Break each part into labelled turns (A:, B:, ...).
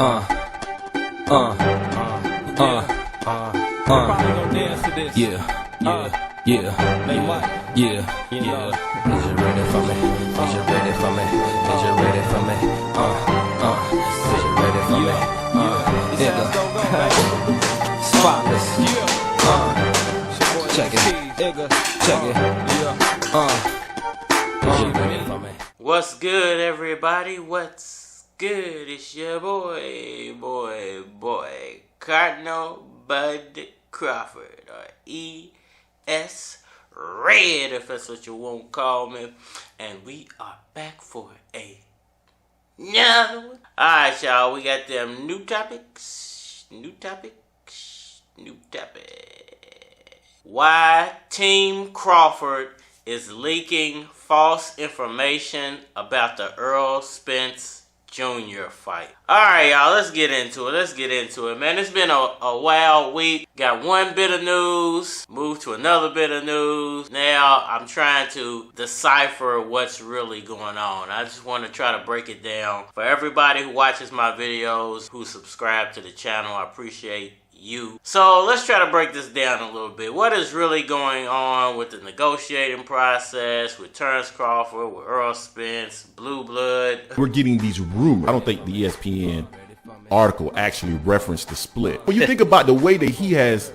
A: Is you ready for me? Is you ready for me? Is you ready for me? Is you ready for me? Spotless. Check it. Check it. Is you ready for me?
B: What's good, everybody? What's good? It's your boy, Cardinal Bud Crawford, or E.S. Red, if that's what you won't call me. And we are back for another one. Alright, y'all, we got them new topics. Why Team Crawford is leaking false information about the Errol Spence Jr. fight. Alright, y'all, let's get into it. Man, it's been a wild week. Got one bit of news, moved to another bit of news. Now I'm trying to decipher what's really going on. I just want to try to break it down. For everybody who watches my videos, who subscribe to the channel, I appreciate you. So let's try to break this down a little bit. What is really going on with the negotiating process with Terence Crawford, with Errol Spence, Blue Blood?
C: We're getting these rumors. I don't think the ESPN article actually referenced the split. When you think about the way that he has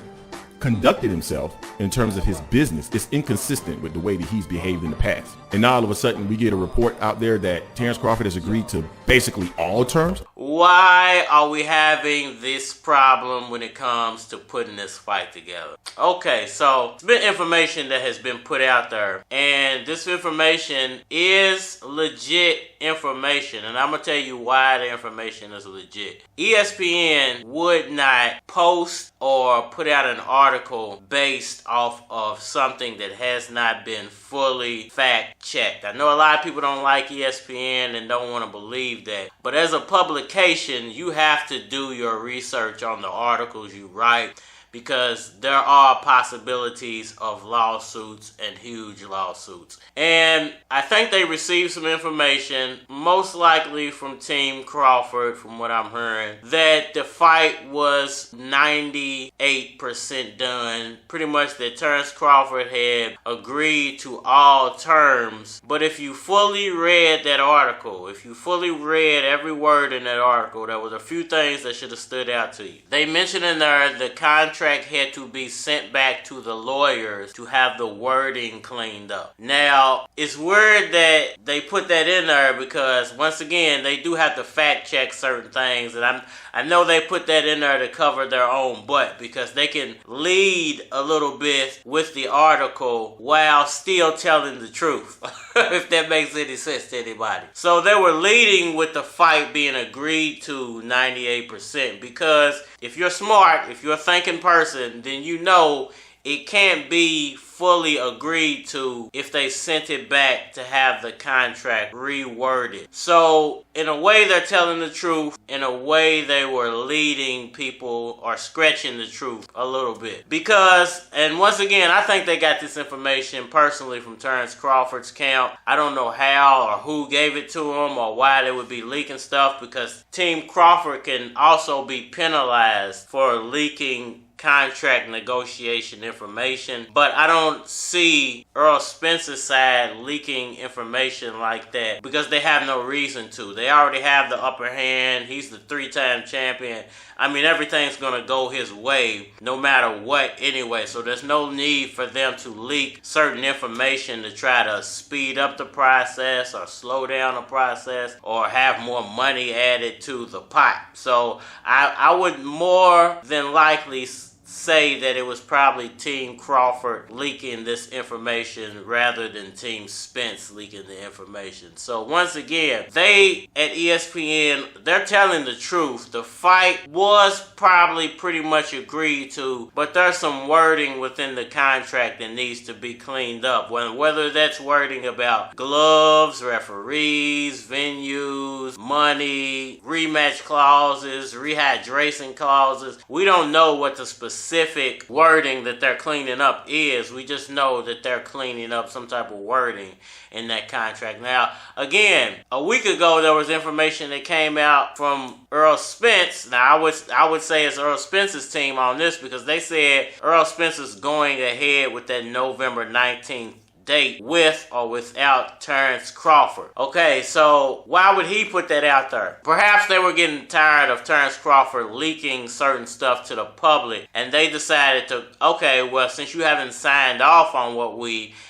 C: conducted himself in terms of his business, it's inconsistent with the way that he's behaved in the past. And now all of a sudden we get a report out there that Terence Crawford has agreed to basically all terms.
B: Why are we having this problem when it comes to putting this fight together? Okay, so it's been information that has been put out there, and this information is legit information, and I'm gonna tell you why the information is legit. ESPN would not post or put out an article based off of something that has not been fully fact checked. I know a lot of people don't like ESPN and don't want to believe that, but as a publication, you have to do your research on the articles you write, because there are possibilities of lawsuits and huge lawsuits. And I think they received some information, most likely from Team Crawford, from what I'm hearing, that the fight was 98% done. Pretty much that Terence Crawford had agreed to all terms. But if you fully read that article, if you fully read every word in that article, there was a few things that should have stood out to you. They mentioned in there the contract had to be sent back to the lawyers to have the wording cleaned up. Now, it's weird that they put that in there, because once again, they do have to fact check certain things, and I know they put that in there to cover their own butt, because they can lead a little bit with the article while still telling the truth, if that makes any sense to anybody. So they were leading with the fight being agreed to 98%, because if you're smart, if you're a thinking person, then you know it can't be fully agreed to if they sent it back to have the contract reworded. So in a way they're telling the truth, in a way they were leading people or stretching the truth a little bit. Because, and once again, I think they got this information personally from Terence Crawford's camp. I don't know how or who gave it to him or why they would be leaking stuff, because Team Crawford can also be penalized for leaking contract negotiation information, but I don't see Errol Spence's side leaking information like that, because they have no reason to. They already have the upper hand. He's the 3-time champion. I mean, everything's gonna go his way no matter what anyway, so there's no need for them to leak certain information to try to speed up the process or slow down the process or have more money added to the pot. So I would more than likely say that it was probably Team Crawford leaking this information rather than Team Spence leaking the information. So once again, they at ESPN, they're telling the truth. The fight was probably pretty much agreed to, but there's some wording within the contract that needs to be cleaned up. Whether that's wording about gloves, referees, venues, money, rematch clauses, rehydration clauses, we don't know what the specific specific wording that they're cleaning up is. We just know that they're cleaning up some type of wording in that contract. Now, again, a week ago there was information that came out from Errol Spence. Now, I would say it's Errol Spence's team on this, because they said Errol Spence is going ahead with that November 19th date with or without Terence Crawford. Okay, so why would he put that out there? Perhaps they were getting tired of Terence Crawford leaking certain stuff to the public, and they decided to, okay, well, since you haven't signed off on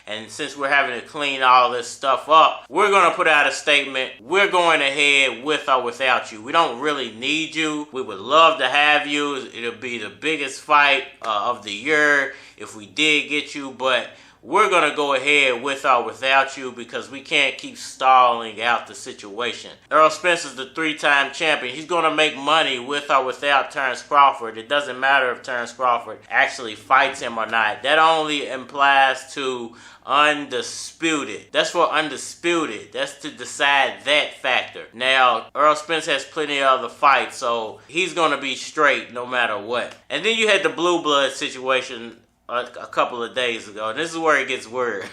B: and since we're having to clean all this stuff up, we're going to put out a statement. We're going ahead with or without you. We don't really need you. We would love to have you. It'll be the biggest fight of the year if we did get you, but we're going to go ahead with or without you because we can't keep stalling out the situation. Errol Spence is the 3-time champion. He's going to make money with or without Terence Crawford. It doesn't matter if Terence Crawford actually fights him or not. That only applies to undisputed. That's for undisputed. That's to decide that factor. Now, Errol Spence has plenty of other fights, so he's going to be straight no matter what. And then you had the blue blood situation a couple of days ago, and this is where it gets weird.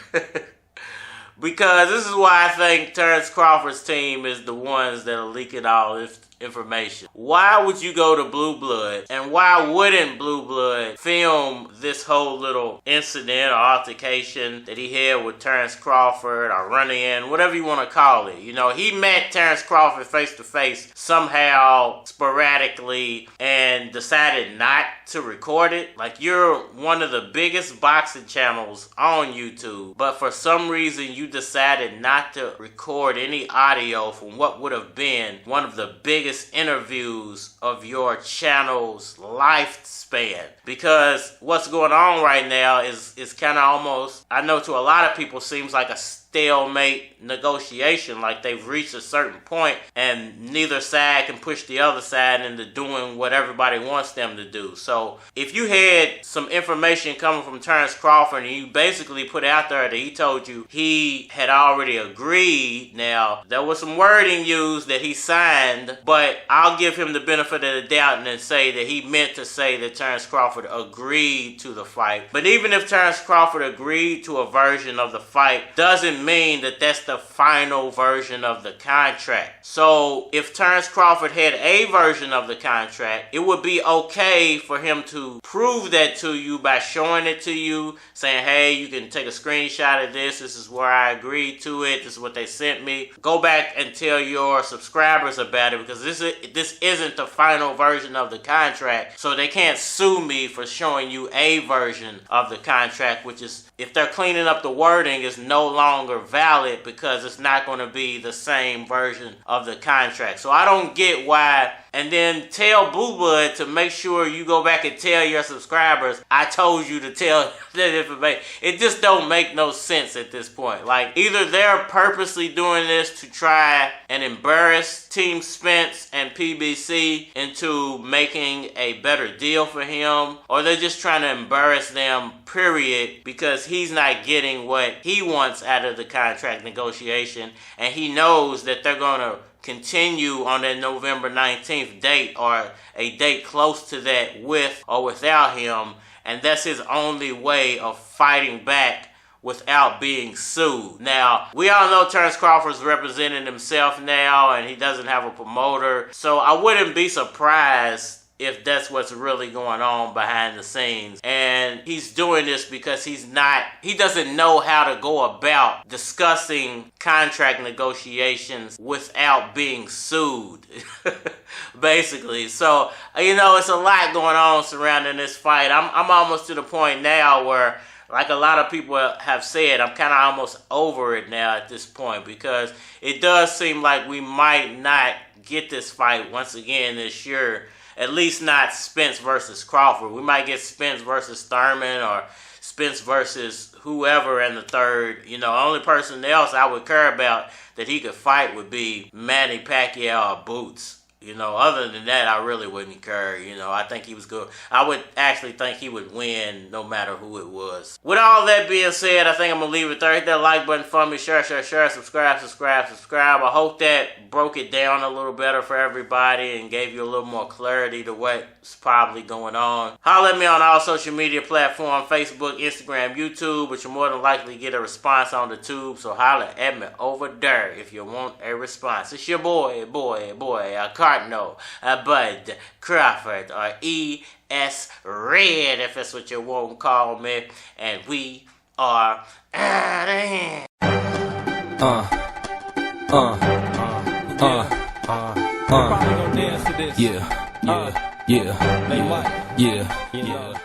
B: Because this is why I think Terence Crawford's team is the ones that are leaking all this information. Why would you go to Blue Blood, and why wouldn't Blue Blood film this whole little incident or altercation that he had with Terence Crawford, or run-in, whatever you want to call it? You know, he met Terence Crawford face-to-face somehow, sporadically, and decided not to record it. Like, you're one of the biggest boxing channels on YouTube, but for some reason you decided not to record any audio from what would have been one of the biggest interviews of your channel's lifespan. Because what's going on right now is kind of almost, I know to a lot of people, seems like a stalemate negotiation. Like they've reached a certain point and neither side can push the other side into doing what everybody wants them to do. So if you had some information coming from Terence Crawford and you basically put out there that he told you he had already agreed, now there was some wording used that he signed, but I'll give him the benefit of the doubt and then say that he meant to say that Terence Crawford agreed to the fight. But even if Terence Crawford agreed to a version of the fight, doesn't mean that that's the final version of the contract. So if Terence Crawford had a version of the contract, it would be okay for him to prove that to you by showing it to you, saying, hey, you can take a screenshot of this. This is where I agreed to it. This is what they sent me. Go back and tell your subscribers about it, because this isn't the final version of the contract. So they can't sue me for showing you a version of the contract, which is, if they're cleaning up the wording, is no longer valid because it's not going to be the same version of the contract. So I don't get why. And then tell Blue Blood to make sure you go back and tell your subscribers, I told you to tell that information. It just don't make no sense at this point. Like, either they're purposely doing this to try and embarrass Team Spence and PBC into making a better deal for him, or they're just trying to embarrass them, period, because he's not getting what he wants out of the contract negotiation, and he knows that they're going to continue on that November 19th date, or a date close to that, with or without him, and that's his only way of fighting back without being sued. Now, we all know Terence Crawford's representing himself now, and he doesn't have a promoter, so I wouldn't be surprised if that's what's really going on behind the scenes. And he's doing this because he doesn't know how to go about discussing contract negotiations without being sued, basically. So, you know, it's a lot going on surrounding this fight. I'm almost to the point now where, like a lot of people have said, I'm kind of almost over it now at this point, because it does seem like we might not get this fight once again this year. At least not Spence versus Crawford. We might get Spence versus Thurman, or Spence versus whoever in the third. You know, only person else I would care about that he could fight would be Manny Pacquiao or Boots. You know, other than that, I really wouldn't care. You know, I think he was good. I would actually think he would win no matter who it was. With all that being said, I think I'm going to leave it there. Hit that like button for me. Share, subscribe. I hope that broke it down a little better for everybody and gave you a little more clarity to what's probably going on. Holler at me on all social media platforms, Facebook, Instagram, YouTube, but you're more than likely to get a response on the tube. So holler at me over there if you want a response. It's your boy, Cardinal, Bud Crawford, or E.S. Red, if that's what you want to call me. And we are out of here.
A: Yeah.